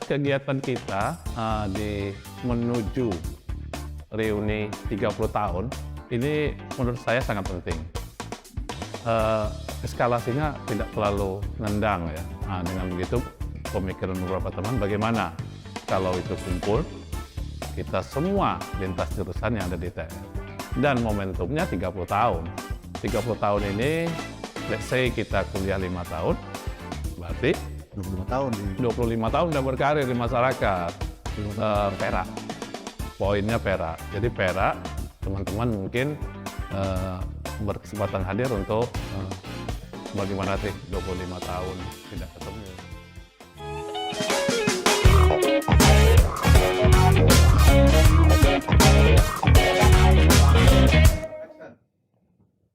Kegiatan kita di menuju reuni 30 tahun ini menurut saya sangat penting. Eskalasinya tidak terlalu nendang ya. Dengan begitu pemikiran beberapa teman bagaimana kalau itu kumpul kita semua lintas jurusan yang ada di TS. Dan momentumnya 30 tahun. 30 tahun ini, let's say kita kuliah 5 tahun, berarti 25 tahun. 25 tahun udah berkarir di masyarakat. Perak. Poinnya perak. Jadi perak, teman-teman mungkin berkesempatan hadir untuk bagaimana sih 25 tahun tidak ketemu.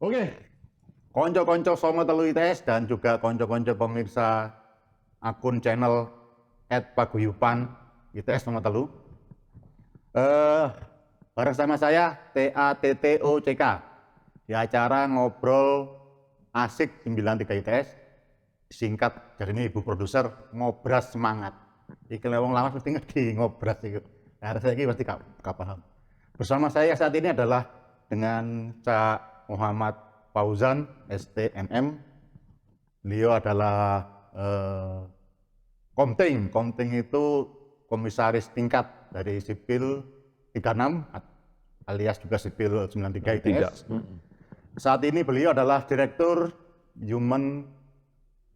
Oke, konco-konco Songo Telu ITS dan juga konco-konco pemirsa akun channel @paguyuban ITS Songo Telu. Bareng sama saya TATTOCK di acara ngobrol asik 93 ITS, singkat dari ini ibu produser ngobras semangat. Iki wong lawas mesti ngerti ngobras itu. Nah, saya ini pasti gak paham. Bersama saya saat ini adalah dengan Cak Muhammad Fauzan, STMM. Beliau adalah Komting. Komting itu komisaris tingkat dari Sipil 36 alias juga Sipil 93 ITS. Saat ini beliau adalah Direktur Human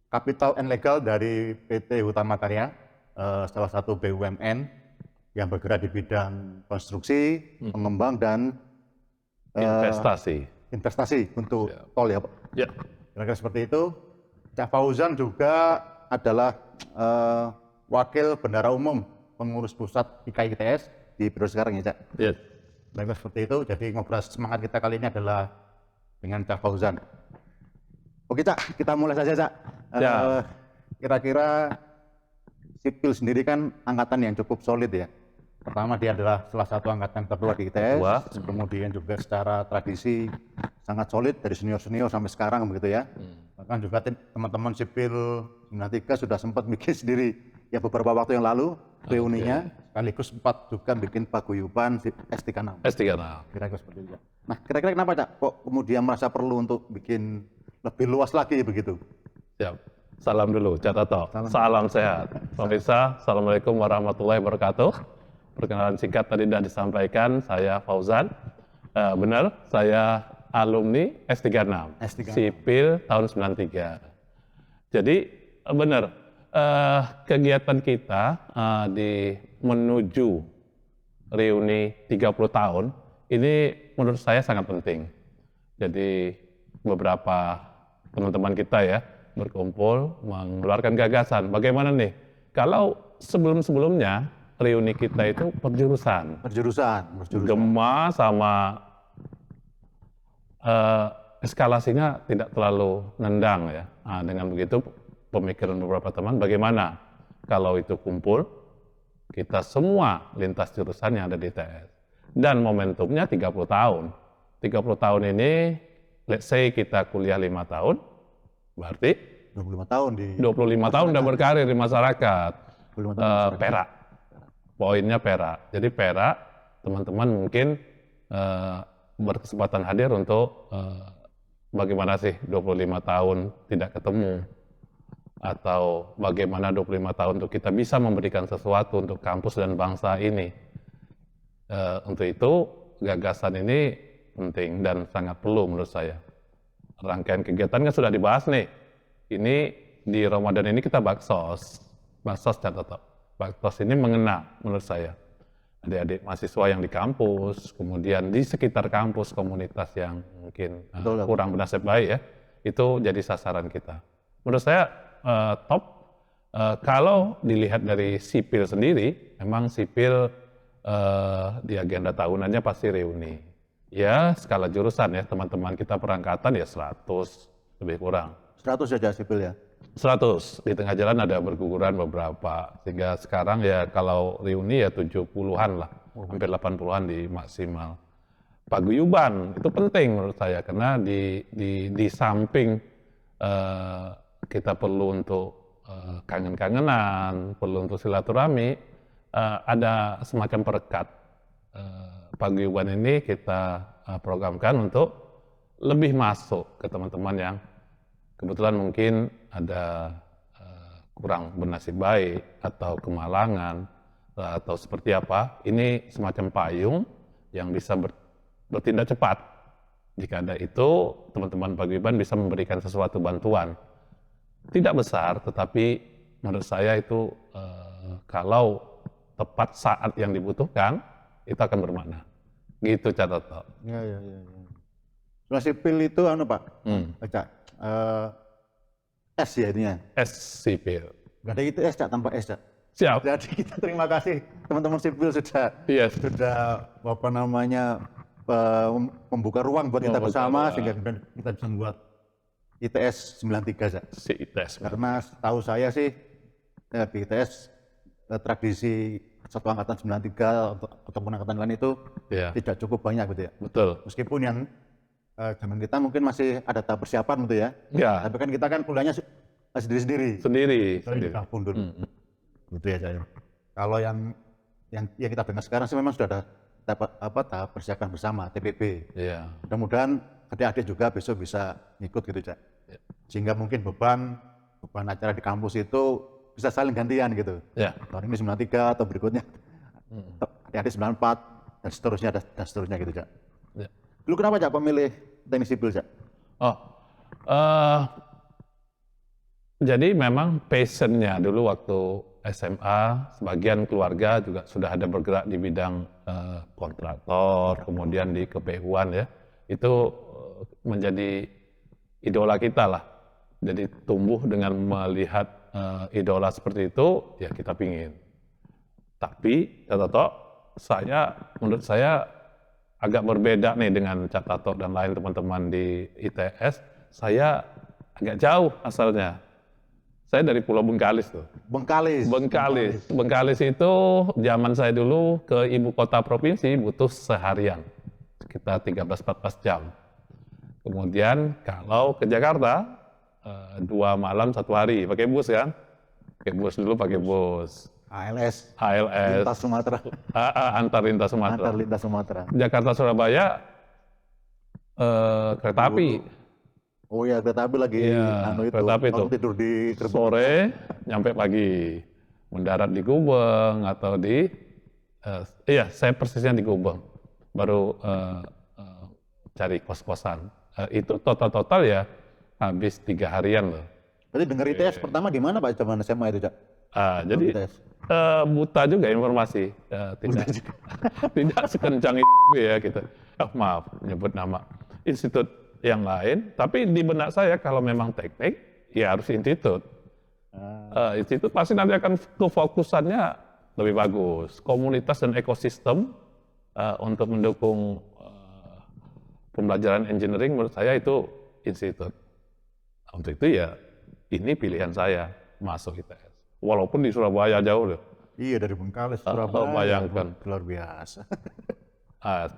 Capital and Legal dari PT Hutama Karya, salah satu BUMN yang bergerak di bidang konstruksi, pengembang dan investasi untuk tol ya Pak? Ya. Kira-kira seperti itu. Cak Fauzan juga adalah Wakil Bendara Umum Pengurus Pusat IKITS di periode sekarang ya Cak? Ya. Kira-kira seperti itu, jadi ngobrol semangat kita kali ini adalah dengan Cak Fauzan. Oke Cak, kita mulai saja Cak. Kira-kira Sipil sendiri kan angkatan yang cukup solid ya. Pertama dia adalah salah satu angkatan tertua di ITS, kemudian juga secara tradisi sangat solid dari senior-senior sampai sekarang begitu ya. Bahkan juga teman-teman Sipil 93 sudah sempat bikin sendiri ya beberapa waktu yang lalu reuninya, sekaligus sempat juga bikin paguyuban S36. S36. Kira-kira seperti itu. Nah kira-kira kenapa Cak kok kemudian merasa perlu untuk bikin lebih luas lagi begitu? Siap. Salam dulu, Cak Toto. Salam sehat. Pemirsa, Assalamualaikum warahmatullahi wabarakatuh. Perkenalan singkat tadi sudah disampaikan, saya Fauzan. Benar, saya alumni S36, Sipil tahun 93. Jadi benar, kegiatan kita di menuju reuni 30 tahun, ini menurut saya sangat penting. Jadi beberapa teman-teman kita ya, berkumpul mengeluarkan gagasan. Bagaimana nih, kalau sebelum-sebelumnya reuni kita itu berjurusan. Gema sama eskalasinya tidak terlalu nendang ya. Dengan begitu pemikiran beberapa teman bagaimana kalau itu kumpul kita semua lintas jurusan yang ada di TS. Dan momentumnya 30 tahun. 30 tahun ini let's say kita kuliah 5 tahun, berarti 25 tahun 25 tahun udah berkarir di masyarakat. Perak. Poinnya perak. Jadi perak, teman-teman mungkin berkesempatan hadir untuk bagaimana sih 25 tahun tidak ketemu. Atau bagaimana 25 tahun untuk kita bisa memberikan sesuatu untuk kampus dan bangsa ini. Untuk itu, gagasan ini penting dan sangat perlu menurut saya. Rangkaian kegiatannya sudah dibahas nih. Ini di Ramadan ini kita baksos dan tetap. Baksos ini mengena menurut saya. Adik-adik mahasiswa yang di kampus, kemudian di sekitar kampus, komunitas yang mungkin kurang bernasib baik ya, itu jadi sasaran kita. Menurut saya top. Kalau dilihat dari sipil sendiri, memang sipil di agenda tahunannya pasti reuni. Ya skala jurusan ya, teman-teman kita perangkatan ya 100 lebih kurang. 100 saja sipil ya? 100, di tengah jalan ada berguguran beberapa, sehingga sekarang ya kalau reuni ya 70-an lah, hampir 80-an di maksimal. Paguyuban itu penting menurut saya, karena di samping kita perlu untuk kangen-kangenan, perlu untuk silaturahmi, ada semacam perekat. Paguyuban ini kita programkan untuk lebih masuk ke teman-teman yang kebetulan mungkin ada kurang bernasib baik atau kemalangan atau seperti apa. Ini semacam payung yang bisa bertindak cepat. Jika ada itu, teman-teman paguyuban bisa memberikan sesuatu bantuan. Tidak besar, tetapi menurut saya itu kalau tepat saat yang dibutuhkan, itu akan bermakna. Gitu Catoto. Ya. Surat sipil itu Pak? Cak, S ya ininya? S sipil. Nggak ada ITS Cak, tanpa S Cak. Siap. Jadi kita terima kasih teman-teman sipil sudah Yes. sudah membuka ruang buat kita bersama sehingga kemudian kita bisa membuat ITS 93 Cak. Si ITS. Karena tahu saya sih di ITS tradisi satu angkatan 93 ataupun angkatan lain itu tidak cukup banyak gitu ya. Betul. Meskipun yang zaman kita mungkin masih ada tahap persiapan gitu ya. Ya. Tapi kan kita kan kuliahnya sendiri-sendiri. Sendiri. Di kampung dulu. Gitu ya saya. Kalau yang kita dengar sekarang sih memang sudah ada tahap persiapan bersama TPB. Iya. Mudah-mudahan adik-adik juga besok bisa ngikut gitu Cak. Ya. Sehingga mungkin beban acara di kampus itu bisa saling gantian gitu. Ya. Tahun ini 93 atau berikutnya adik-adik 94 dan seterusnya gitu Cak. Ya. Dulu kenapa Cak pemilih teknik sipil Cak? Jadi memang passionnya dulu waktu SMA, sebagian keluarga juga sudah ada bergerak di bidang kontraktor, kemudian di KPU-an ya. Itu menjadi idola kita lah. Jadi tumbuh dengan melihat idola seperti itu, ya kita pingin. Tapi Catoto, menurut saya agak berbeda nih dengan Catoto dan lain teman-teman di ITS. Saya agak jauh asalnya. Saya dari Pulau Bengkalis tuh. Bengkalis itu zaman saya dulu ke ibu kota provinsi butuh seharian, sekitar 13-14 jam. Kemudian kalau ke Jakarta 2 malam 1 hari, pakai bus kan? Pakai bus. ALS. Lintas Sumatera. Antar lintas Sumatera. Jakarta Surabaya kereta api. Oh ya, kereta api lagi. Kereta api itu. Tidur di sore, nyampe pagi. Mendarat di Gubeng atau di, saya persisnya di Gubeng. Baru cari kos-kosan. Itu total ya habis 3 harian loh. Tadi dengar ITS pertama di mana Pak? Zaman SMA itu Cak? Jadi buta juga informasi. Tidak sekencang itu ya kita. Maaf nyebut nama institut yang lain, tapi di benak saya kalau memang teknik, ya harus institut. Institut pasti nanti akan kefokusannya lebih bagus. Komunitas dan ekosistem untuk mendukung pembelajaran engineering menurut saya itu institut. Untuk itu ya ini pilihan saya masuk ITS. Walaupun di Surabaya jauh loh. Iya dari Bengkalis Surabaya. Bayangkan. Luar biasa.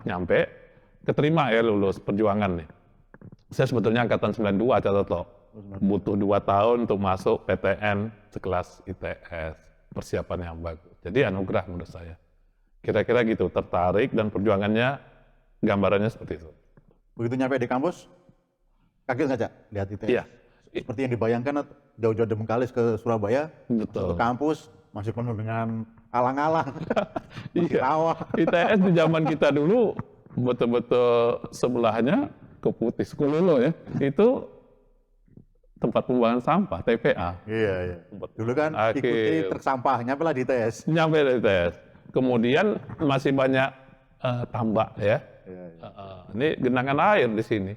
Nyampe, keterima ya lulus perjuangan nih. Saya sebetulnya angkatan 92 Catoto. Butuh 2 tahun untuk masuk PTN sekelas ITS. Persiapan yang bagus. Jadi anugerah menurut saya. Kira-kira gitu, tertarik dan perjuangannya gambarannya seperti itu. Begitu nyampe di kampus, kaget nggak Cak lihat ITS? Iya. Seperti yang dibayangkan jauh-jauh dari Bengkalis ke Surabaya, betul. Ke kampus masih penuh dengan alang-alang. Iya. ITS di zaman kita dulu betul-betul sebelahnya Keputih Sekulolo ya, itu tempat pembuangan sampah, TPA. Iya. Dulu kan ikuti truk sampah, nyampe lah di ITS. Kemudian masih banyak tambak ya. Ini genangan air di sini.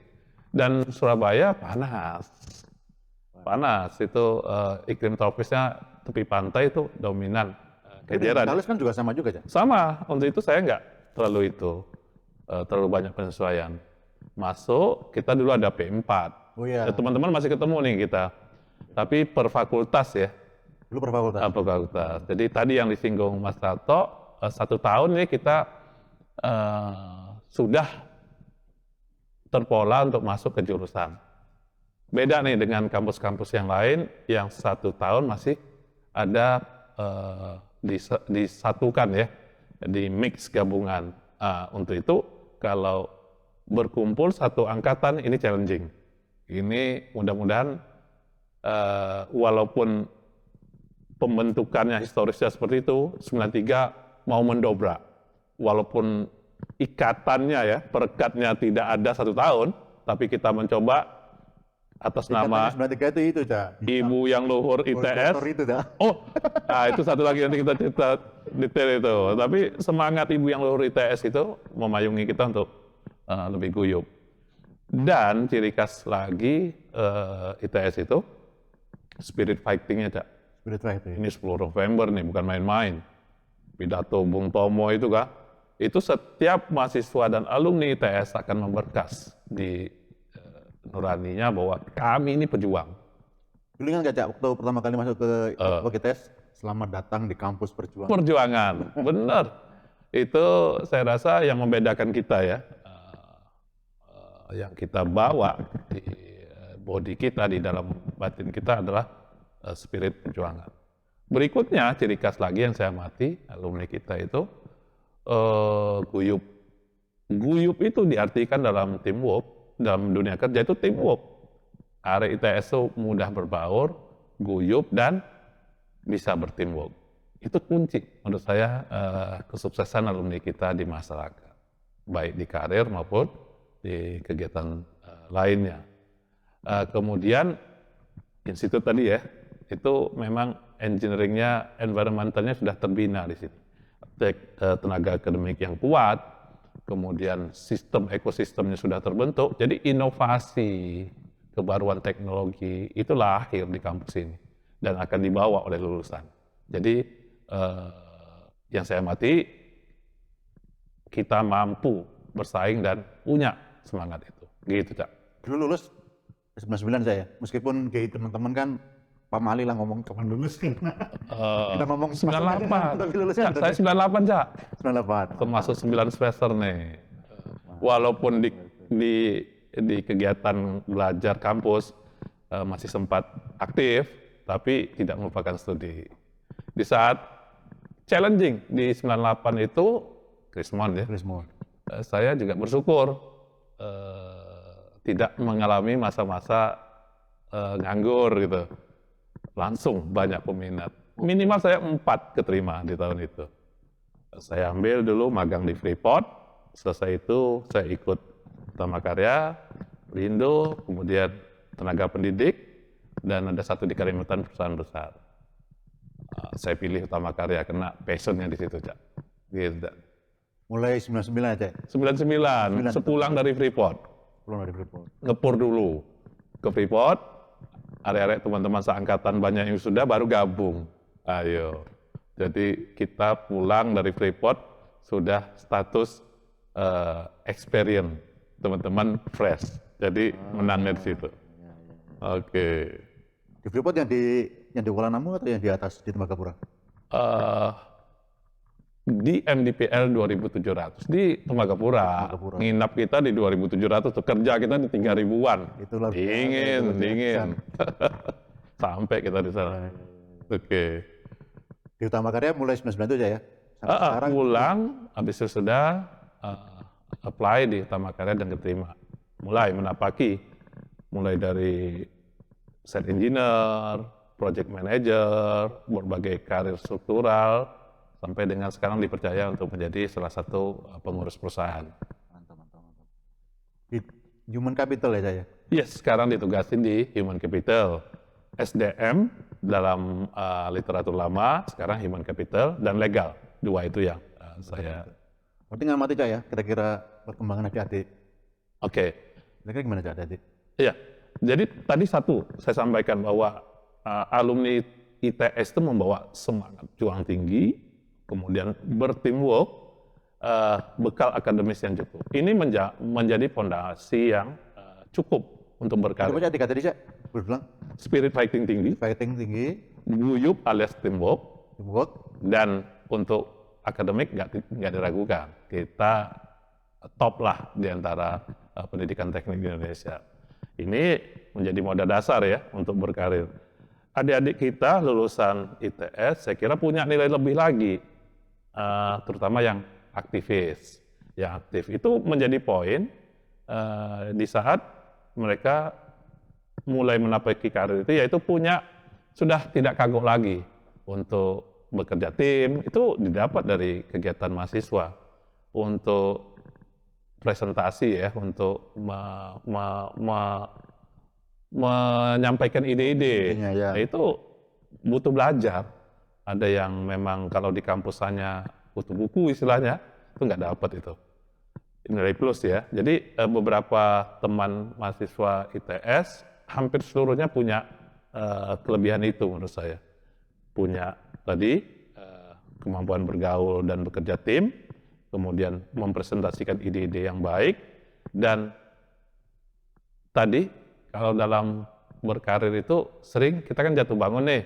Dan Surabaya panas itu iklim tropisnya, tepi pantai itu dominan. Bengkalis kan juga sama juga ya? Sama, untuk itu saya nggak terlalu banyak penyesuaian. Masuk, kita dulu ada P4. Oh iya. Teman-teman masih ketemu nih kita. Tapi per fakultas ya. Dulu per fakultas? Per fakultas. Jadi tadi yang disinggung Mas Tato, 1 tahun nih kita sudah terpola untuk masuk ke jurusan. Beda nih dengan kampus-kampus yang lain yang 1 tahun masih ada disatukan ya, di mix gabungan. Untuk itu kalau berkumpul satu angkatan ini challenging. Ini mudah-mudahan walaupun pembentukannya historisnya seperti itu, 93 mau mendobrak. Walaupun ikatannya ya, perekatnya tidak ada 1 tahun, tapi kita mencoba atas nama 93 itu, Cak. Ibu yang luhur ITS. Itu, Cak. Oh, itu satu lagi nanti kita cerita detail itu. Tapi semangat Ibu yang luhur ITS itu memayungi kita untuk lebih guyup. Dan ciri khas lagi ITS itu spirit fighting-nya, Cak. Spirit fighting. Ini 10 November nih, bukan main-main. Pidato Bung Tomo itu kah? Itu setiap mahasiswa dan alumni ITS akan memberkas di nuraninya bahwa kami ini pejuang. Dulu kan Cak, waktu pertama kali masuk ke ITS, selamat datang di kampus perjuangan. Perjuangan, benar. Itu saya rasa yang membedakan kita ya. Yang kita bawa di body kita, di dalam batin kita adalah spirit perjuangan. Berikutnya, ciri khas lagi yang saya amati, alumni kita itu, guyup. Guyup itu diartikan dalam teamwork, dalam dunia kerja itu teamwork. Arek ITS itu mudah berbaur, guyup, dan bisa berteamwork. Itu kunci menurut saya kesuksesan alumni kita di masyarakat. Baik di karir maupun di kegiatan lainnya. Kemudian institut tadi ya, itu memang engineering-nya, environmental-nya sudah terbina di sini. Tenaga akademik yang kuat, kemudian sistem ekosistemnya sudah terbentuk, jadi inovasi, kebaruan teknologi itu lahir di kampus ini dan akan dibawa oleh lulusan. Jadi yang saya amati, kita mampu bersaing dan punya semangat itu. Gitu, Cak. Dulu lulus 99 saya, meskipun kayak teman-teman kan Pak Mali lah ngomong kapan lulus kan. Kita ngomong 98. Tapi lulusnya Cak, saya 98, Cak. 98. Termasuk 9 semester nih. Walaupun di kegiatan belajar kampus masih sempat aktif, tapi tidak melupakan studi. Di saat challenging di 98 itu, Krismon ya, saya juga bersyukur tidak mengalami masa-masa nganggur gitu. Langsung banyak peminat. Minimal saya 4 keterima di tahun itu. Saya ambil dulu magang di Freeport, selesai itu saya ikut Utama Karya, Lindo, kemudian tenaga pendidik, dan ada satu di Kalimantan perusahaan besar. Saya pilih Utama Karya karena passionnya di situ, Cak. Gitu. Mulai 99 aja. 99, sepulang dari Freeport. Ngepur dulu ke Freeport, arek-arek teman-teman seangkatan banyak yang sudah baru gabung. Ayo. Jadi kita pulang dari Freeport sudah status experience, teman-teman fresh. Jadi menangnya di situ. Oke. Di Freeport yang di Kuala Namu atau yang di atas di Tembagapura? Di MDPL 2700 di Tembagapura. Nginap kita di 2700, kerja kita di 3000-an. Itulah dingin. Sampai kita di sana. Oke. Di Utama Karya mulai 99 itu aja ya. Sekarang pulang, habis itu sudah apply di Utama Karya dan keterima. Mulai menapaki, mulai dari set engineer, project manager, berbagai karir struktural, sampai dengan sekarang dipercaya untuk menjadi salah satu pengurus perusahaan. Mantap. Di Human Capital ya saya? Yes, sekarang ditugasin di Human Capital. SDM dalam literatur lama, sekarang Human Capital dan legal. Dua itu yang saya... Berarti ngamati Cak ya, kira-kira perkembangan adik-adik. Oke. Kira-kira gimana Cak adik-adik? Iya, jadi tadi satu saya sampaikan bahwa alumni ITS itu membawa semangat juang tinggi, kemudian berteamwork, bekal akademis yang cukup. Ini menjadi fondasi yang cukup untuk berkarya. Coba adik tadi Cak, berulang. Spirit fighting tinggi, guyup alias teamwork, dan untuk akademik nggak diragukan. Kita top lah di antara pendidikan teknik di Indonesia. Ini menjadi modal dasar ya untuk berkarir. Adik-adik kita lulusan ITS saya kira punya nilai lebih lagi, terutama yang aktivis. Yang aktif itu menjadi poin di saat mereka mulai menapaki karir itu, yaitu sudah tidak kagok lagi untuk bekerja tim, itu didapat dari kegiatan mahasiswa untuk presentasi ya, untuk menyampaikan ide-ide. Ya. Nah, itu butuh belajar. Ada yang memang kalau di kampusannya butuh buku istilahnya, itu nggak dapat itu. Nilai plus ya. Jadi beberapa teman mahasiswa ITS hampir seluruhnya punya kelebihan itu menurut saya. Punya tadi kemampuan bergaul dan bekerja tim, kemudian mempresentasikan ide-ide yang baik, dan tadi kalau dalam berkarir itu sering kita kan jatuh bangun nih.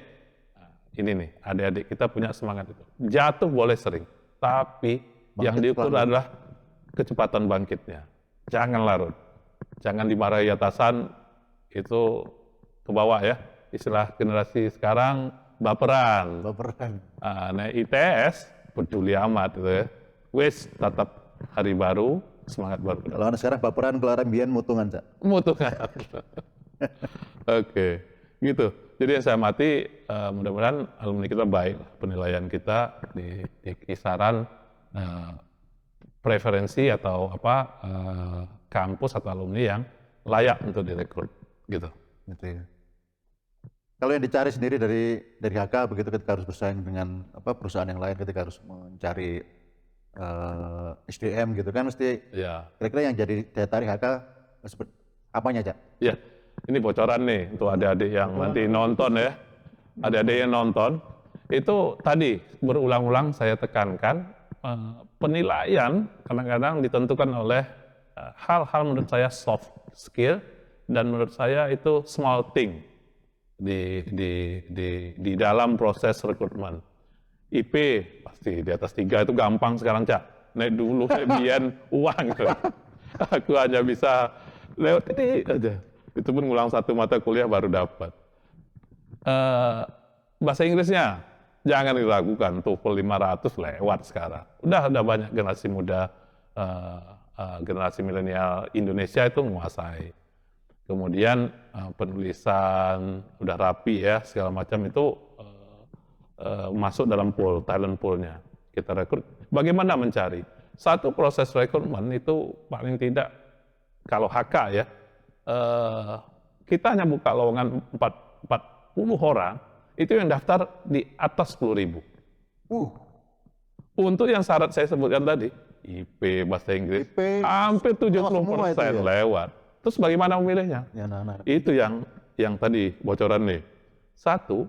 Nah, ini nih, adik-adik kita punya semangat itu. Jatuh boleh sering, tapi yang diukur adalah kecepatan bangkitnya. Jangan larut. Jangan dimarahi atasan, itu ke bawah ya. Istilah generasi sekarang baperan. Nah, ITS peduli amat itu ya. Wis tetap hari baru, semangat baru. Kalau sekarang baperan keluaran biyen mutungan, Cak. Mutungan. Oke, gitu. Jadi yang saya amati, mudah-mudahan alumni kita baik, penilaian kita di kisaran preferensi atau kampus atau alumni yang layak untuk direkrut, gitu. Gitu ya. Kalau yang dicari sendiri dari HK begitu ketika harus bersaing dengan perusahaan yang lain, ketika harus mencari SDM gitu kan, mesti kira-kira yang jadi daya tarik HK apanya, Cak? Ya, ini bocoran nih untuk adik-adik yang nanti nonton ya. Adik-adik yang nonton, itu tadi berulang-ulang saya tekankan, penilaian kadang-kadang ditentukan oleh hal-hal menurut saya soft skill, dan menurut saya itu small thing di dalam proses rekrutmen. IP pasti di atas 3 itu gampang sekarang, Cak. Naik dulu biar uang. Aku hanya bisa lewat ini aja. Itu pun ngulang 1 mata kuliah baru dapat. Bahasa Inggrisnya jangan diragukan, TOEFL 500 lewat sekarang. Udah banyak generasi muda, generasi milenial Indonesia itu menguasai. Kemudian penulisan udah rapi ya, segala macam itu masuk dalam talent poolnya. Kita rekrut. Bagaimana mencari? Satu proses rekrutmen itu paling tidak, kalau HK ya, kita hanya buka lowongan 40 orang, itu yang daftar di atas 10.000. Untuk yang syarat saya sebutkan tadi, IP, bahasa Inggris, hampir 70% lewat. Terus bagaimana memilihnya? Itu yang tadi bocoran nih. Satu,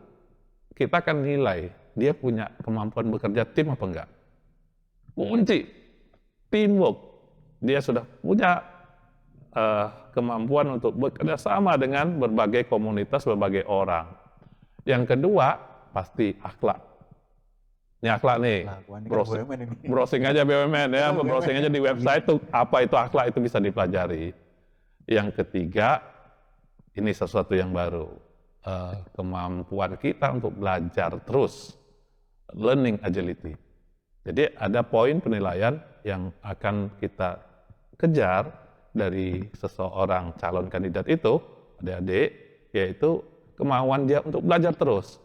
kita akan nilai dia punya kemampuan bekerja tim apa enggak. Kunci, teamwork. Dia sudah punya kemampuan untuk bekerja sama dengan berbagai komunitas, berbagai orang. Yang kedua, pasti akhlak. Ini akhlak nih, browsing aja BUMN ya, browsing aja di website tuh, apa itu akhlak itu bisa dipelajari. Yang ketiga, ini sesuatu yang baru, kemampuan kita untuk belajar terus, learning agility. Jadi ada poin penilaian yang akan kita kejar dari seseorang calon kandidat itu, adik-adik, yaitu kemauan dia untuk belajar terus.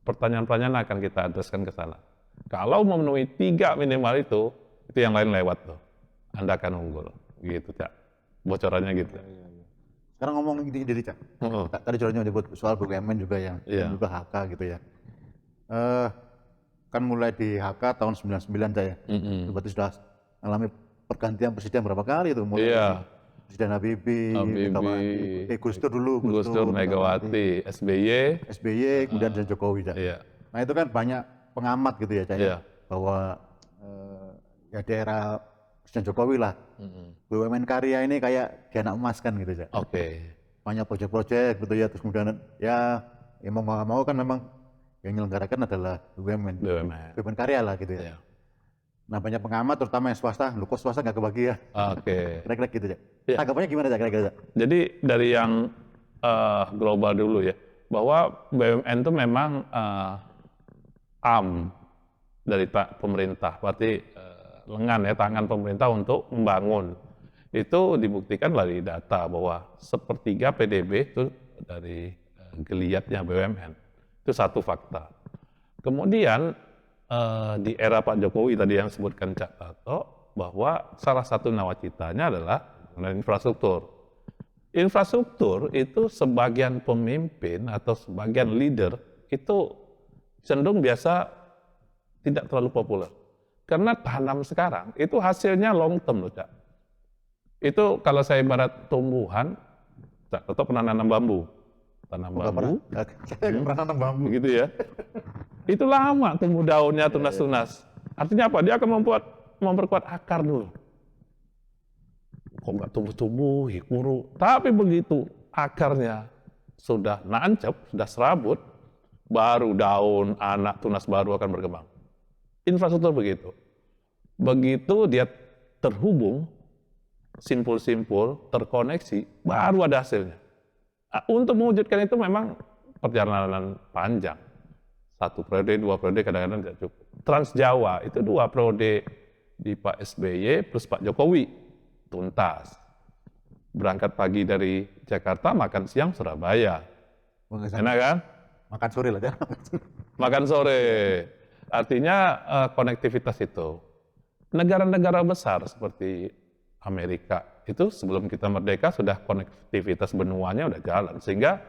Pertanyaan-pertanyaan akan kita addresskan ke sana. Kalau memenuhi 3 minimal itu yang lain lewat tuh. Anda akan unggul. Gitu, Cak. Bocorannya gitu. Sekarang ngomong ini dari Cak. Tadi curhatnya menyebut soal BUMN juga yang juga HK gitu ya. Kan mulai di HK tahun 99 Cak ya. Berarti sudah alami pergantian presiden berapa kali itu? Mulai Presiden Habibie, Gus Dur dulu, Gus Dur, Megawati, SBY, kemudian Jokowi, Cak. Nah itu kan banyak pengamat gitu ya, Cak, bahwa ya daerah Presiden Jokowi lah, BUMN karya ini kayak anak emas kan gitu, Cak. Banyak proyek-proyek gitu ya, terus kemudian ya mau nggak mau kan memang yang menyelenggarakan adalah BUMN karya lah gitu ya. banyak pengamat, terutama yang swasta, lu kok swasta nggak kebagi ya? Oke. Kira-kira gitu, Cak. Ya. Tanggapannya gimana, Cak, kira-kira, Cak? Jadi dari yang global dulu ya, bahwa BUMN itu memang arm dari pemerintah, berarti lengan ya, tangan pemerintah untuk membangun. Itu dibuktikan dari data bahwa sepertiga PDB itu dari geliatnya BUMN. Itu satu fakta. Kemudian di era Pak Jokowi tadi yang disebutkan Cak Tato, bahwa salah satu nawacitanya adalah mengenai infrastruktur. Infrastruktur itu sebagian pemimpin atau sebagian leader itu cenderung biasa tidak terlalu populer. Karena tanam sekarang itu hasilnya long term loh, Cak. Itu kalau saya ibarat tumbuhan, Cak Tato pernah nanam bambu. Tanam bambu. Saya nggak pernah nanam bambu. Gitu ya. Itu lama tumbuh daunnya tunas-tunas. Artinya apa? Dia akan memperkuat akar dulu. Kok nggak tumbuh-tumbuh, hikuru. Tapi begitu akarnya sudah nancep, sudah serabut, baru daun, anak, tunas baru akan berkembang. Infrastruktur begitu. Begitu dia terhubung, simpul-simpul, terkoneksi, baru ada hasilnya. Nah, untuk mewujudkan itu memang perjalanan panjang. 1 periode, 2 periode kadang-kadang tidak cukup. Trans Jawa itu 2 periode di Pak SBY plus Pak Jokowi tuntas. Berangkat pagi dari Jakarta, makan siang Surabaya. Enak kan? Makan sore lah, Cak. Makan sore. Artinya konektivitas itu. Negara-negara besar seperti Amerika itu sebelum kita merdeka sudah konektivitas benuanya udah jalan. Sehingga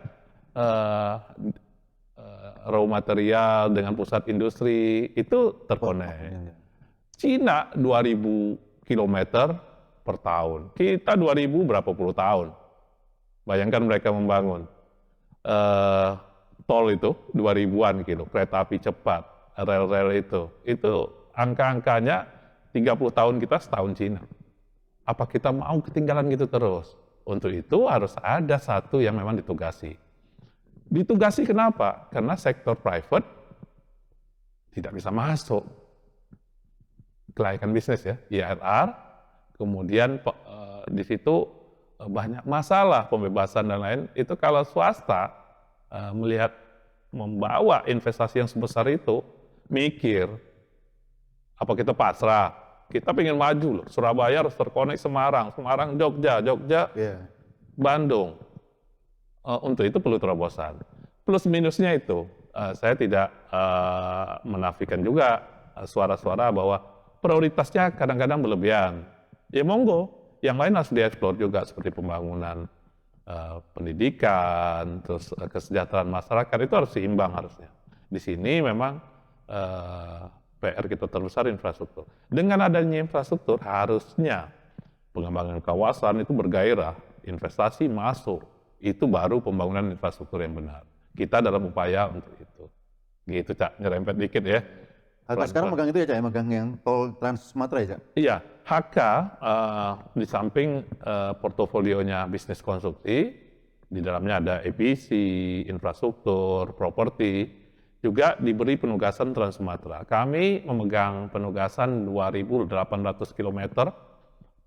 raw material dengan pusat industri itu terkonek. Cina 2000 km per tahun. Kita 2000 berapa puluh tahun. Bayangkan mereka membangun tol itu 2000-an kilo, kereta api cepat, rel-rel itu angka-angkanya 30 tahun kita setahun Cina. Apa kita mau ketinggalan gitu terus? Untuk itu harus ada satu yang memang ditugasi. Ditugasi kenapa? Karena sektor private tidak bisa masuk. Kelaikan bisnis ya, IRR, kemudian di situ banyak masalah pembebasan dan lain. Itu kalau swasta melihat membawa investasi yang sebesar itu, mikir, apa kita pasrah? Kita pengen maju loh, Surabaya harus terkonek Semarang, Semarang Jogja, Jogja Bandung. Untuk itu perlu terobosan. Plus minusnya itu, saya tidak menafikan juga suara-suara bahwa prioritasnya kadang-kadang berlebihan. Ya monggo, yang lain harus dieksplor juga seperti pembangunan pendidikan, terus kesejahteraan masyarakat itu harus seimbang harusnya. Di sini memang PR kita terbesar infrastruktur. Dengan adanya infrastruktur harusnya pengembangan kawasan itu bergairah, investasi masuk, itu baru pembangunan infrastruktur yang benar. Kita dalam upaya untuk itu. Gitu, Cak, nyerempet dikit ya. HK sekarang megang itu ya, Cak, megang yang tol Trans Sumatera ya, Cak? Iya, HK di samping portofolionya bisnis konstruksi, di dalamnya ada EPC, infrastruktur, properti, juga diberi penugasan Trans Sumatera. Kami memegang penugasan 2.800 km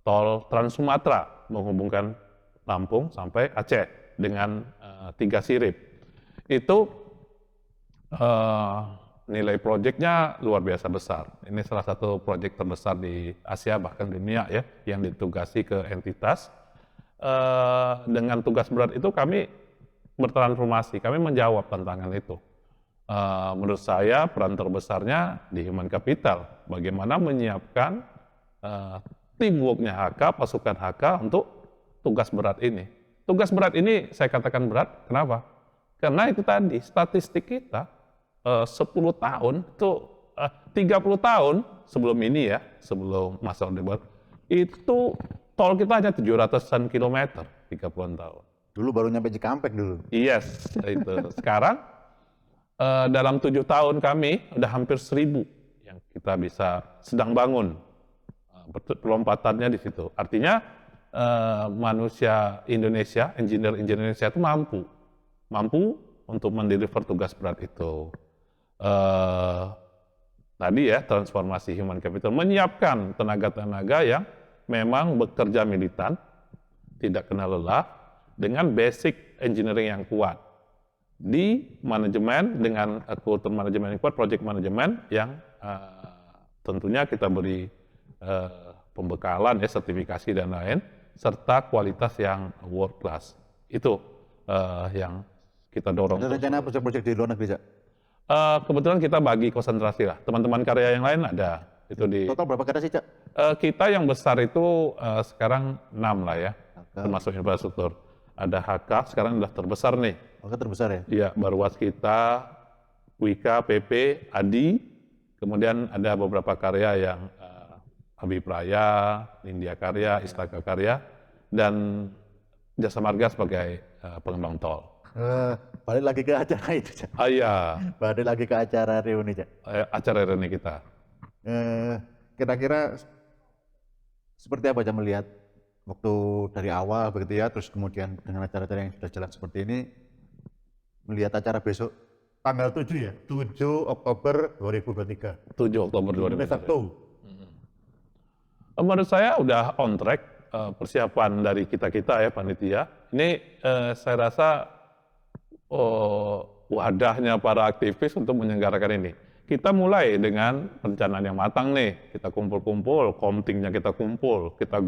tol Trans Sumatera menghubungkan Lampung sampai Aceh dengan 3 sirip. Itu nilai proyeknya luar biasa besar. Ini salah satu proyek terbesar di Asia bahkan dunia ya yang ditugasi ke entitas. Dengan tugas berat itu kami bertransformasi, kami menjawab tantangan itu. Menurut saya peran terbesarnya di human capital, bagaimana menyiapkan teamwork-nya HK, pasukan HK untuk tugas berat ini. Tugas berat ini saya katakan berat, kenapa? Karena itu tadi, statistik kita 10 tahun, itu 30 tahun sebelum ini ya, sebelum masa Orde Baru, itu tol kita hanya 700-an kilometer, 30-an tahun. Dulu baru nyampe Cikampek dulu. Yes, itu. Sekarang dalam 7 tahun kami udah hampir 1.000 yang kita bisa sedang bangun. Pelompatannya di situ. Artinya manusia Indonesia, engineer Indonesia itu mampu untuk mendeliver tugas berat itu. tadi ya, transformasi human capital, menyiapkan tenaga-tenaga yang memang bekerja militan, tidak kenal lelah, dengan basic engineering yang kuat. Di manajemen dengan kultur manajemen yang kuat, project manajemen yang tentunya kita beri pembekalan ya, sertifikasi dan lain, serta kualitas yang world class. Itu yang kita dorong. Ada rencana proyek-proyek di luar negeri, Cak? Kebetulan kita bagi konsentrasi lah. Teman-teman karya yang lain ada. Itu di Total berapa karya sih, Cak? kita yang besar itu sekarang 6 lah ya, HK. termasuk infrastruktur. Ada HK sekarang udah terbesar nih. Oke, terbesar ya? Iya, Baruas kita, Wika, PP, Adi, kemudian ada beberapa karya yang Abipraya, India Karya, Istaka Karya, dan Jasa Marga sebagai pengembang tol. Balik lagi ke acara itu, Cak. Iya, Balik lagi ke acara reuni, Cak. acara ini kita. Kira-kira seperti apa Cak melihat waktu dari awal begitu ya, terus kemudian dengan acara-acara yang sudah jalan seperti ini, melihat acara besok tanggal 7 ya, 7 Oktober 2023. 7 Oktober 2023. Sabtu. Menurut saya udah on track persiapan dari kita-kita ya panitia. Ini saya rasa wadahnya para aktivis untuk menyelenggarakan ini. Kita mulai dengan perencanaan yang matang nih. Kita kumpul-kumpul, komtingnya kita kumpul, kita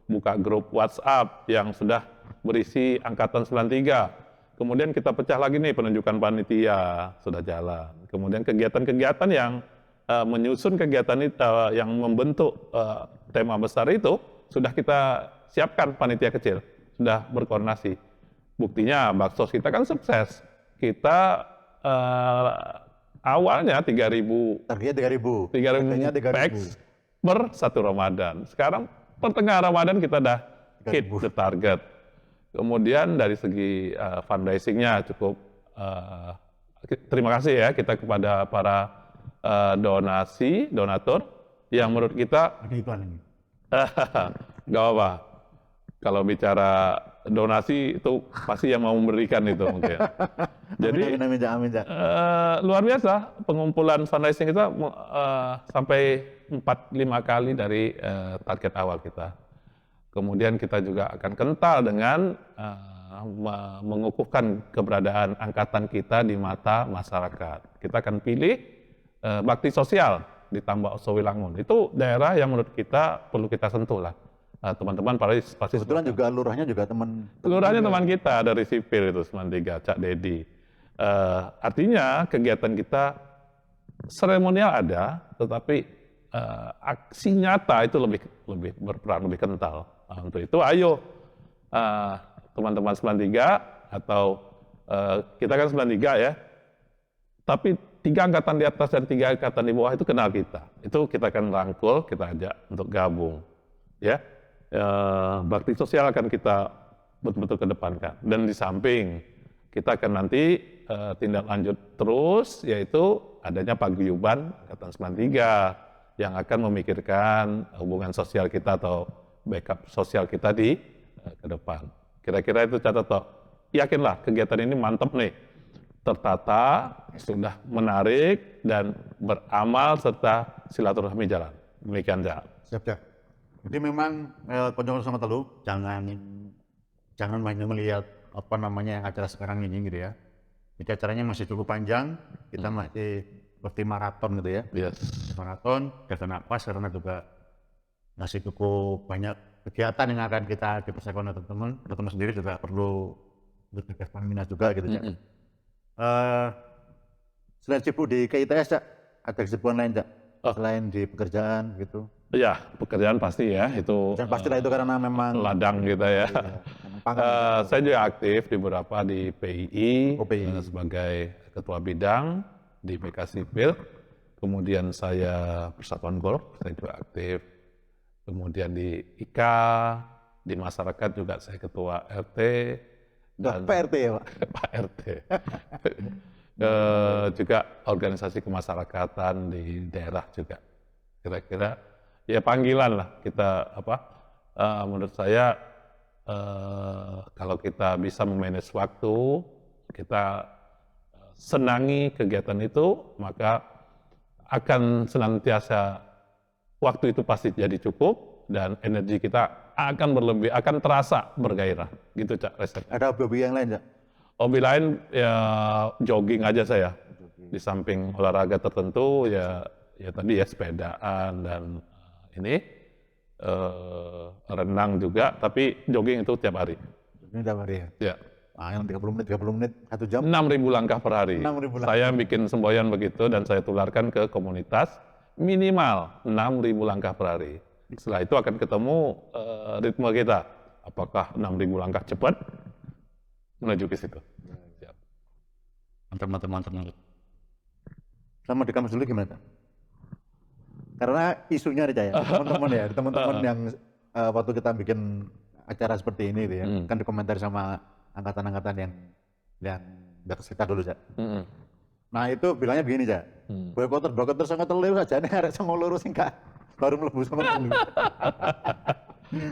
buka grup WhatsApp yang sudah berisi angkatan 93. Kemudian kita pecah lagi nih penunjukan panitia, sudah jalan. Kemudian kegiatan-kegiatan yang menyusun kegiatan itu, yang membentuk tema besar itu, sudah kita siapkan panitia kecil, sudah berkoordinasi. Buktinya Baksos kita kan sukses. Kita awalnya 3.000 Targetnya 3.000. 3.000 packs per 1 Ramadan. Sekarang pertengahan Ramadan kita udah hit the target. Kemudian dari segi fundraisingnya cukup, terima kasih ya kita kepada para donatur yang menurut kita Ada iklan ini. nggak apa-apa. Kalau bicara donasi itu pasti yang mau memberikan itu mungkin. Jadi amin, Cak. luar biasa pengumpulan fundraising kita sampai 4-5 kali dari target awal kita. Kemudian kita juga akan kental dengan mengukuhkan keberadaan angkatan kita di mata masyarakat. Kita akan pilih bakti sosial di Tambak Osowilangun. Itu daerah yang menurut kita perlu kita sentuh lah. Teman-teman pasti Kebetulan juga lurahnya juga lurahnya teman kita dari sipil itu 93, Cak Dedi. Artinya kegiatan kita seremonial ada, tetapi aksi nyata itu lebih berperan lebih kental. Untuk itu ayo teman-teman 93 atau kita kan 93 ya, tapi 3 angkatan di atas dan 3 angkatan di bawah itu kenal kita. Itu kita akan rangkul, kita ajak untuk gabung. Ya, bakti sosial akan kita betul-betul kedepankan. Dan di samping kita akan nanti tindak lanjut terus, yaitu adanya paguyuban angkatan 93 yang akan memikirkan hubungan sosial kita atau backup sosial kita di ke depan. Kira-kira itu catat toh. Yakinlah kegiatan ini mantap nih. Tertata, sudah menarik, dan beramal serta silaturahmi jalan. Demikian, Cak. Siap, Cak. Jadi memang konco sama telu jangan hanya melihat apa namanya yang acara sekarang ini gitu ya. Jadi acaranya masih cukup panjang, kita masih seperti maraton gitu ya. Yes. Maraton, kerja napas karena juga masih cukup banyak kegiatan yang akan kita dipersiapkan oleh teman-teman. Teman-teman sendiri juga perlu bertugas pembina juga gitu ya. Selain sibuk di KITS, Cak, ada kesibukan lain, Cak? Selain di pekerjaan gitu? Ya, pekerjaan pasti ya, itu Dan pastilah itu karena memang ladang kita ya. Saya juga aktif di beberapa di PII, sebagai ketua bidang di PK Sipil. Kemudian saya Persatuan Golf, saya juga aktif. Kemudian di IKA, di masyarakat juga saya ketua RT. Dan Pak RT ya, Pak? Pak RT. Juga organisasi kemasyarakatan di daerah juga. Kira-kira ya panggilan lah kita menurut saya kalau kita bisa memanage waktu, kita senangi kegiatan itu, maka akan senantiasa, waktu itu pasti jadi cukup dan energi kita akan berlebih, akan terasa bergairah. Gitu Cak resep. Ada hobi yang lain Cak? Hobi lain ya jogging aja saya. Di samping olahraga tertentu ya tadi ya sepedaan dan ini renang juga, tapi jogging itu tiap hari. Ini tiap hari ya? Ya. Ah, yang 30 menit, 1 jam? 6.000 langkah per hari. 6.000 langkah. Saya bikin semboyan begitu dan saya tularkan ke komunitas, minimal 6.000 langkah per hari. Setelah itu akan ketemu ritme kita. Apakah 6.000 langkah cepat menuju ke situ. Siap. Mantap. Sama di kampus dulu gimana? Karena isunya ada ya, teman-teman yang waktu kita bikin acara seperti ini ya, kan dikomentari sama angkatan-angkatan yang di atas kita dulu ya. Nah itu bilangnya begini ya, boykotter sangat terlalu aja nih, harus ngolur singkat baru melebu sama temen.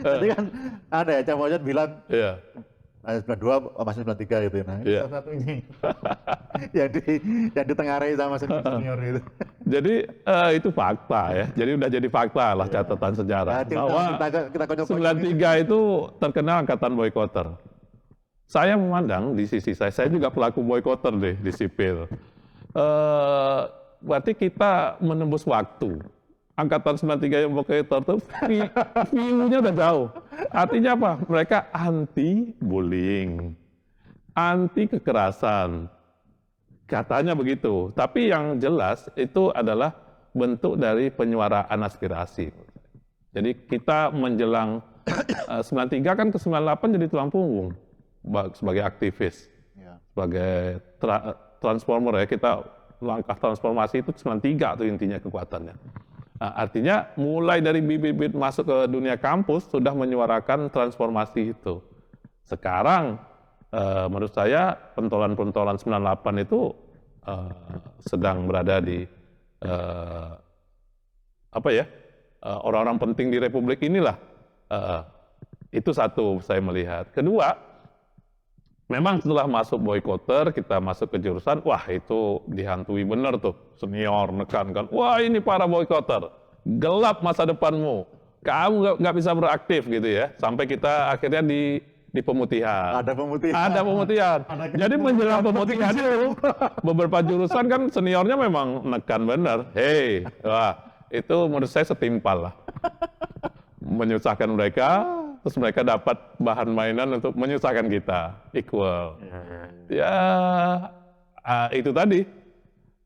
Jadi kan ada ya, Cak bilang, Iya. 92 masih 93 gitu ya. Nah, Iya. salah satu ini yang ditengarai sama senior itu. Jadi itu fakta ya. Jadi udah jadi fakta lah catatan sejarah. Nah, Bahwa kita 93 itu terkenal angkatan boykotter. Saya memandang di sisi saya juga pelaku boykotter deh di sipil. Berarti kita menembus waktu. Angkatan 93 yang boykotter itu view-nya udah jauh. Artinya apa? Mereka anti bullying, anti kekerasan. Katanya begitu. Tapi yang jelas itu adalah bentuk dari penyuaraan aspirasi. Jadi kita menjelang 93 kan ke 98 jadi tulang punggung sebagai aktivis, sebagai transformer ya. Kita langkah transformasi itu 93 tuh intinya kekuatannya. Nah, artinya mulai dari bibit-bibit masuk ke dunia kampus sudah menyuarakan transformasi itu. Sekarang menurut saya pentolan-pentolan 98 itu sedang berada di orang-orang penting di Republik inilah. Itu satu saya melihat. Kedua, memang setelah masuk boykotter, kita masuk ke jurusan, wah itu dihantui bener tuh. Senior nekankan, wah ini para boykotter, gelap masa depanmu, kamu nggak bisa beraktif gitu ya. Sampai kita akhirnya di pemutihan. Ada pemutihan. Ada pemutihan. Jadi menjelang pemutihan itu, beberapa jurusan kan seniornya memang nekan bener. Hei, wah itu menurut saya setimpal lah. Menyusahkan mereka, terus mereka dapat bahan mainan untuk menyusahkan kita, equal. Ya, itu tadi,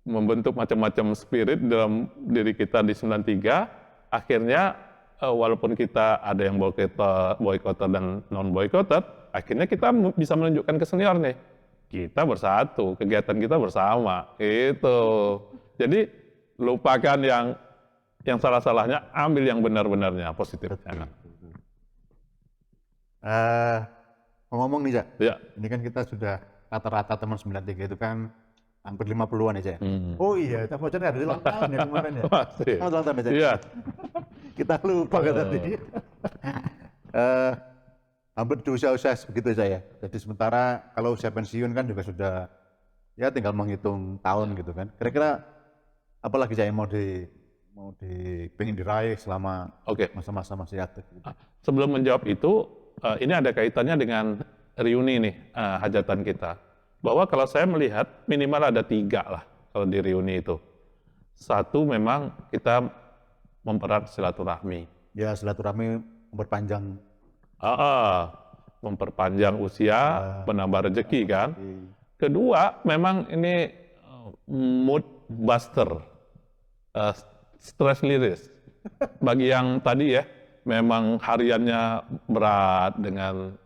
membentuk macam-macam spirit dalam diri kita di 93, akhirnya walaupun kita ada yang boykotter dan non-boykotter, akhirnya kita bisa menunjukkan ke senior nih, kita bersatu, kegiatan kita bersama, itu. Jadi, lupakan yang salah-salahnya, ambil yang benar-benarnya, positifnya. Ngomong nih, Cak. Ya. Ini kan kita sudah rata-rata teman 93 itu kan hampir 50-an ya, Cak. Oh iya, Cak Bocan ada ulang tahun ya kemarin ya. Masih. Ulang tahun ya, Cak. Iya. Kita lupa kan tadi. Hampir di usia-usia begitu saya. Jadi sementara kalau usia pensiun kan juga sudah ya tinggal menghitung tahun gitu kan. Kira-kira apalagi saya mau pengen diraih selama masa-masa masih aktif gitu. Sebelum menjawab itu, ini ada kaitannya dengan reuni nih, hajatan kita. Bahwa kalau saya melihat minimal ada 3 lah kalau di reuni itu. Satu memang kita mempererat silaturahmi. Ya silaturahmi memperpanjang. Memperpanjang usia, penambah rezeki kan. Kedua memang ini mood buster, stress release. Bagi yang tadi ya, memang hariannya berat dengan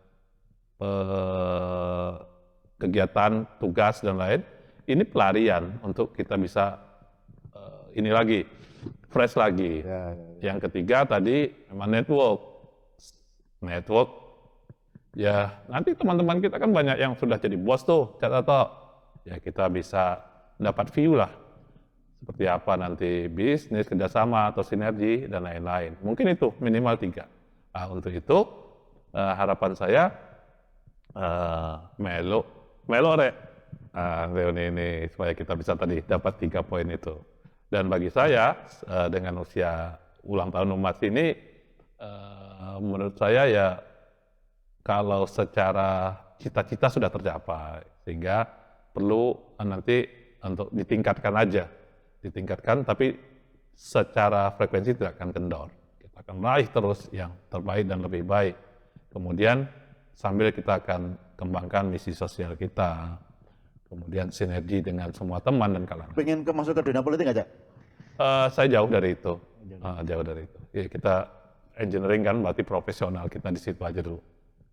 kegiatan, tugas dan lain, ini pelarian untuk kita bisa ini lagi, fresh lagi. Yang ketiga tadi memang network, ya nanti teman-teman kita kan banyak yang sudah jadi bos tuh, Cak, ya kita bisa dapat view lah, seperti apa nanti bisnis, kerjasama atau sinergi dan lain-lain. Mungkin itu minimal 3. Nah, untuk itu harapan saya melo rek reuni ini supaya kita bisa tadi dapat 3 poin itu. Dan bagi saya dengan usia ulang tahun UMAS ini, menurut saya ya kalau secara cita-cita sudah tercapai, sehingga perlu nanti untuk ditingkatkan aja, ditingkatkan, tapi secara frekuensi tidak akan kendor. Kita akan raih terus yang terbaik dan lebih baik. Kemudian sambil kita akan kembangkan misi sosial kita, kemudian sinergi dengan semua teman dan kalangan. Pengen masuk ke dunia politik nggak, Cak? Saya jauh dari itu, jauh dari itu. Ya, kita engineering kan berarti profesional, kita di situ aja dulu.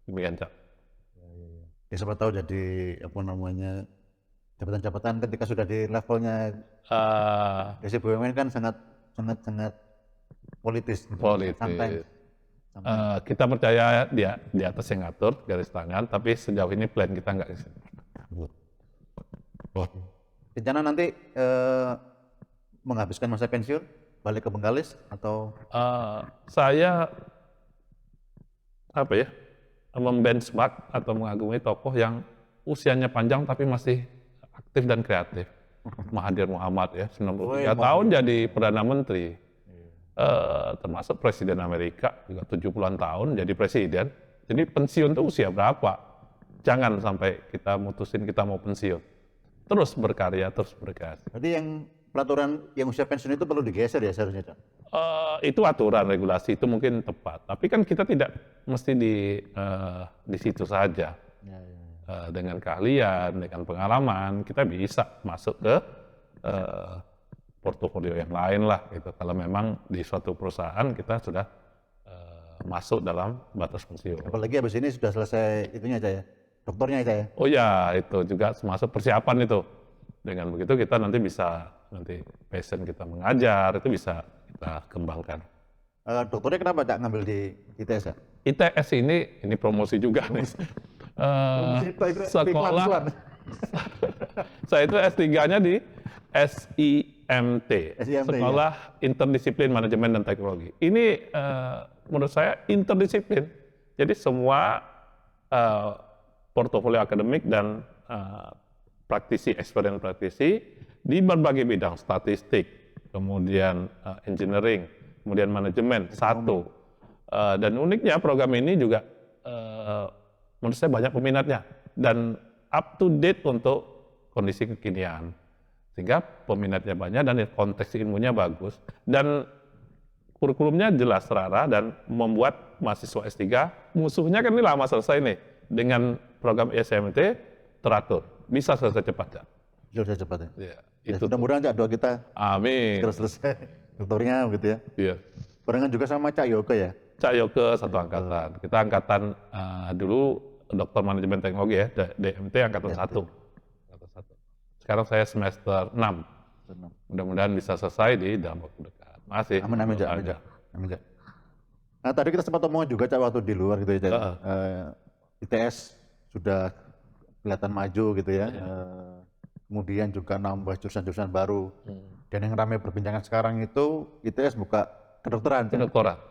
Demikian, Cak. Ya siapa tahu jadi apa namanya jabatan-jabatan ketika sudah di levelnya Desi BUMN kan sangat politis. Politis. Santai. Kita percaya dia di atas yang ngatur garis tangan, tapi sejauh ini plan kita nggak ke situ. Rencana nanti menghabiskan masa pensiun, balik ke Bengkalis atau? Saya membenchmark atau mengagumi tokoh yang usianya panjang tapi masih aktif dan kreatif. Mahathir Muhammad ya, 93 tahun jadi Perdana Menteri. Termasuk Presiden Amerika juga 70-an tahun jadi Presiden. Jadi pensiun itu usia berapa? Jangan sampai kita mutusin kita mau pensiun. Terus berkarya, terus berkreasi. Jadi yang peraturan yang usia pensiun itu perlu digeser ya seharusnya, Cak? Itu aturan regulasi itu mungkin tepat, tapi kan kita tidak mesti di situ saja. Dengan keahlian, dengan pengalaman kita bisa masuk ke portofolio yang lain lah gitu. Kalau memang di suatu perusahaan kita sudah masuk dalam batas pensiun. Apalagi habis ini sudah selesai itunya aja ya, doktornya aja ya. Oh ya, itu juga termasuk persiapan itu. Dengan begitu kita nanti bisa passion kita mengajar itu bisa kita kembangkan. Dokternya kenapa Cak ngambil di ITS ya? ITS ini promosi juga nih. Sekolah saya itu S3-nya di SIMT, Sekolah Interdisiplin Manajemen dan Teknologi. Ini menurut saya interdisiplin. Jadi semua portofolio akademik dan experience praktisi di berbagai bidang, statistik, kemudian engineering, kemudian manajemen, satu. Dan uniknya program ini juga menurut saya banyak peminatnya dan up to date untuk kondisi kekinian. Sehingga peminatnya banyak dan konteks ilmunya bagus. Dan kurikulumnya jelas terarah dan membuat mahasiswa S3, musuhnya kan ini lama selesai nih. Dengan program SMT teratur, bisa selesai cepat. Selesai cepat ya? Ya, itu mudah-mudahan Cak, doa kita amin. segera selesai doktornya begitu ya. Iya. Barengan juga sama Cak Yoke ya? Cak Yoke satu angkatan. Kita angkatan dulu Doktor Manajemen Teknologi ya, DMT angkatan 1. Sekarang saya semester 6. Mudah-mudahan bisa selesai di dalam waktu dekat. Masih. Amin, amin, Cak. Amin, Cak. Nah, tadi kita sempat ngomong juga Cak waktu di luar gitu ya, Cak. ITS sudah kelihatan maju gitu ya. Kemudian juga nambah jurusan-jurusan baru. Dan yang ramai perbincangan sekarang itu ITS buka kedokteran. Kedokteran.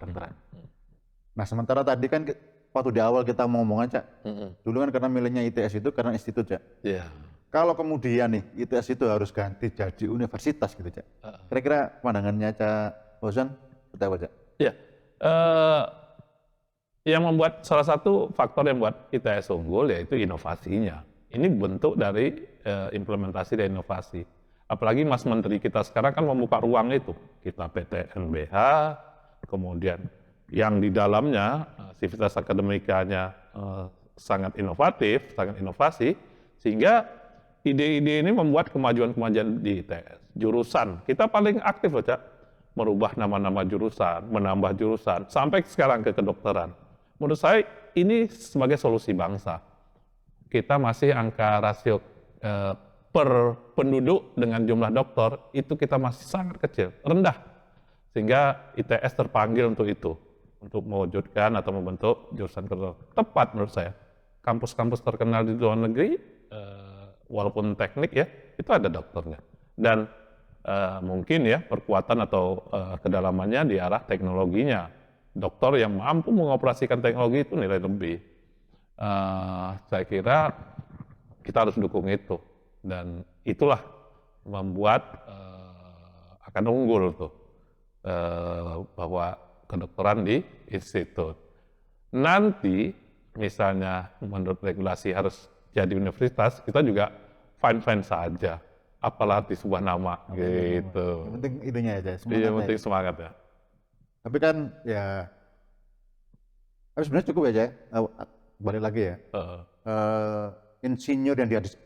Nah, sementara tadi kan waktu di awal kita mau ngomong Cak, dulu kan karena milihnya ITS itu karena institut, Cak. Iya. Kalau kemudian nih ITS itu harus ganti jadi universitas gitu, Cak. Kira-kira pandangannya Cak Fauzan seperti apa, Cak? Iya. Yang membuat salah satu faktor yang membuat ITS unggul yaitu inovasinya. Ini bentuk dari implementasi dan inovasi. Apalagi Mas Menteri kita sekarang kan membuka ruang itu. Kita PTNBH, kemudian yang di dalamnya sivitas akademikanya sangat inovatif, sangat inovasi, sehingga ide-ide ini membuat kemajuan-kemajuan di ITS. Jurusan, kita paling aktif loh, Cak, merubah nama-nama jurusan, menambah jurusan, sampai sekarang ke kedokteran. Menurut saya ini sebagai solusi bangsa. Kita masih angka rasio per penduduk dengan jumlah dokter, itu kita masih sangat kecil, rendah. Sehingga ITS terpanggil untuk itu, untuk mewujudkan atau membentuk jurusan kedokteran. Tepat menurut saya. Kampus-kampus terkenal di luar negeri, walaupun teknik ya, itu ada dokternya. Dan mungkin ya perkuatan atau kedalamannya di arah teknologinya. Dokter yang mampu mengoperasikan teknologi itu nilai lebih. Saya kira kita harus dukung itu. Dan itulah membuat akan unggul tuh bahwa kedokteran di institut. Nanti misalnya menurut regulasi harus jadi universitas, kita juga fine-fine saja. Apalah arti sebuah nama gitu. Yang penting itunya aja, Iya, semangatnya. penting semangat ya. Tapi kan ya, tapi sebenarnya cukup aja. Balik lagi ya. Insinyur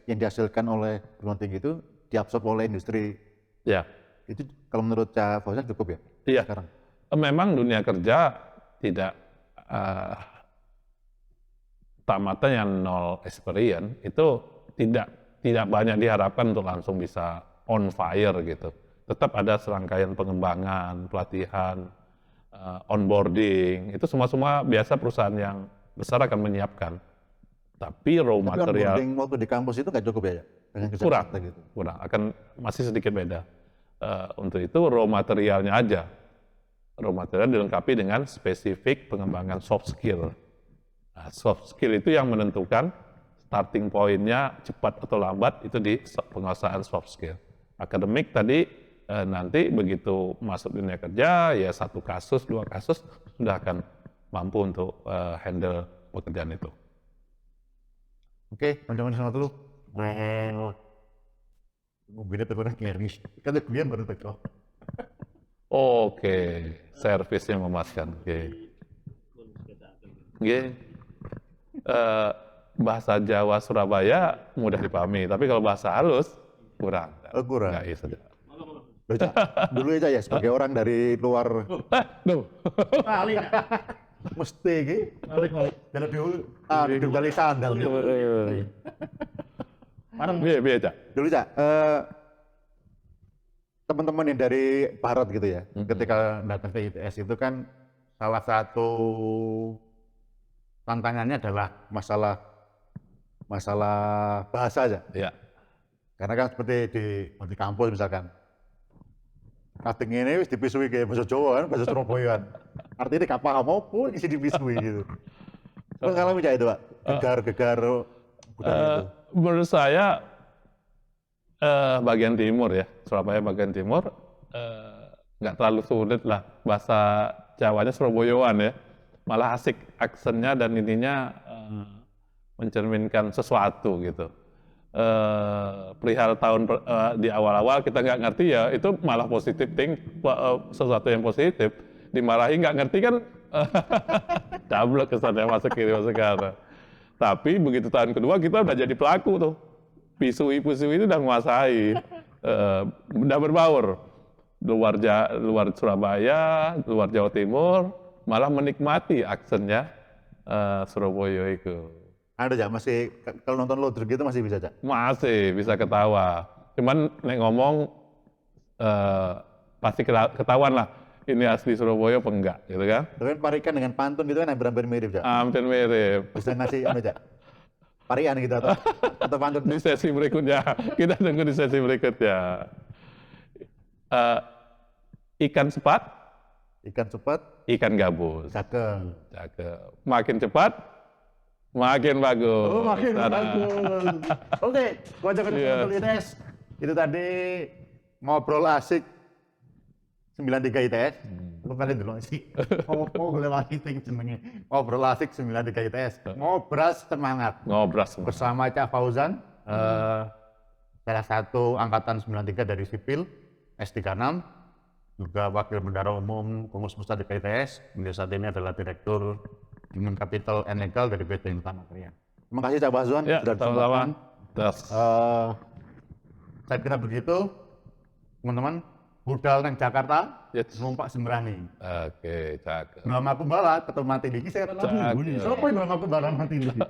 yang dihasilkan oleh perguruan tinggi itu diabsorb oleh industri. Ya, Itu kalau menurut Cak Fauzan cukup ya iya. sekarang? Memang dunia kerja tidak tamatnya yang nol experience itu tidak banyak diharapkan untuk langsung bisa on fire gitu. Tetap ada serangkaian pengembangan, pelatihan, onboarding, itu semua biasa perusahaan yang besar akan menyiapkan. Tapi raw material onboarding waktu di kampus itu nggak cukup ya? Dengan kerja kurang, praktek gitu. kurang, akan masih sedikit beda. Untuk itu raw materialnya aja. Raw material dilengkapi dengan spesifik pengembangan soft skill. Nah, soft skill itu yang menentukan starting point-nya cepat atau lambat itu di penguasaan soft skill. Akademik tadi nanti begitu masuk dunia kerja ya 1 kasus, 2 kasus sudah akan mampu untuk handle pekerjaan itu. Oke, teman-teman sama dulu. Mobilnya terkurang ngeris. Kan kuliah baru teko. Oke, servisnya memuaskan. Oke. Oke. Bahasa Jawa Surabaya mudah dipahami, tapi kalau bahasa halus kurang. Oh, kurang. Nggak bisa. Loh, Cak, dulu aja ya sebagai orang dari luar Duh. kali. Mesti iki. Dari dulu hidup kali sandal. Biar aja. Dulu Cak, teman-teman yang dari barat gitu ya, ketika datang ke ITS itu kan salah satu tantangannya adalah masalah bahasa aja. Ya. Karena kan seperti di kampus misalkan, kadang ini wis dipisui kayak bahasa Jawa kan, bahasa Surabayaan. Artinya gak paham apa isi dipisui gitu. Pengalaman Cak itu Pak, gegar budaya itu. Menurut saya bagian timur ya, Surabaya bagian timur nggak terlalu sulit lah, bahasa Jawanya Surabayaan ya, malah asik aksennya dan ininya mencerminkan sesuatu gitu. Perihal tahun di awal-awal kita nggak ngerti ya, itu malah positif sesuatu yang positif. Dimarahi nggak ngerti kan double kesannya masuk kiri masuk kanan. Tapi begitu tahun kedua kita udah jadi pelaku tuh. Pisui itu udah menguasai, udah berbaur. Luar Surabaya, luar Jawa Timur, malah menikmati aksennya Surabaya itu. Ada Cak, masih kalau nonton Loder gitu masih bisa Cak? Masih bisa ketawa. Cuman nek ngomong pasti ketahuan lah ini asli Surabaya apa enggak gitu kan. Tapi parikan dengan pantun gitu kan hampir mirip Cak? Hampir mirip. Bisa ngasih apa Cak? Parian gitu atau pantun? Di sesi berikutnya, kita tunggu di sesi berikutnya. Ikan cepat, Ikan cepat, ikan gabus. cakep. Cakep. Makin cepat, makin bagus. Oh, makin Tada. bagus. Oke, gua ajak Iya. ke ITS. Itu tadi ngobrol asik 93 ITS. Lu kalian dulu sih. Mau boleh lagi jenenge. Ngobrol asik 93 ITS. Ngobras semangat. Ngobras semua. Bersama Cak Fauzan, salah satu angkatan 93 dari sipil S36, juga wakil bendara umum Pengurus Pusat ITS. Beliau saat ini adalah direktur Human Capital and Legal dari PT Utama Krian. Terima kasih Cak Fauzan Ya, sudah sama-sama. disempatkan. Saya kira begitu, teman-teman. Budal nang Jakarta, Yes. numpak sembrani. Oke, cakep. Drama Kumbala, ketemu mati lagi, saya kira lagu. Siapa yang drama Kumbala mati lagi?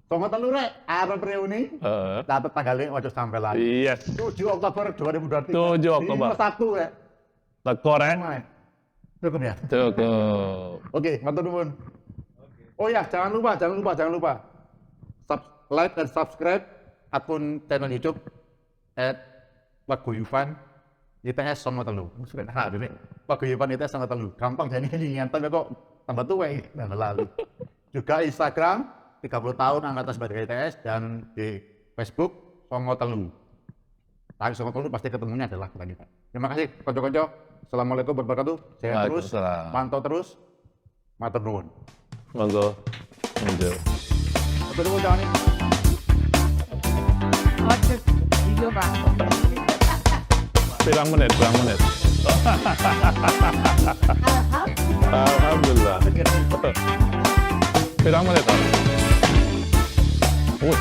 Tunggu telu rek, arep reuni, catat tanggalnya ojo sampai lagi. Yes. 7 Oktober 2023. 7 Oktober. Di satu ya. Tekor ya. Cukup ya? Cukup. Oke, matur nuwun. Oh ya, jangan lupa. Like dan subscribe akun channel YouTube @Paguyuban ITS Songo Telu. Sudah nah ini Paguyuban ITS Songo Telu. Gampang jadi ingat tapi kok tambah tua ya. Nah, lalu. Juga Instagram 30 tahun angkatan sebagai ITS dan di Facebook Songo Telu. Tapi sama terus pasti ketemunya adalah petani. Terima kasih konco-konco. Assalamualaikum warahmatullahi wabarakatuh. Sehat terus, Waalaikumsalam. pantau terus. Matur nuwun. Monggo. Monggo. Matur nuwun Cak Ani. Oke, iya Pak. Pirang menit, pirang menit. Alhamdulillah. Pirang menit, Om? Wih,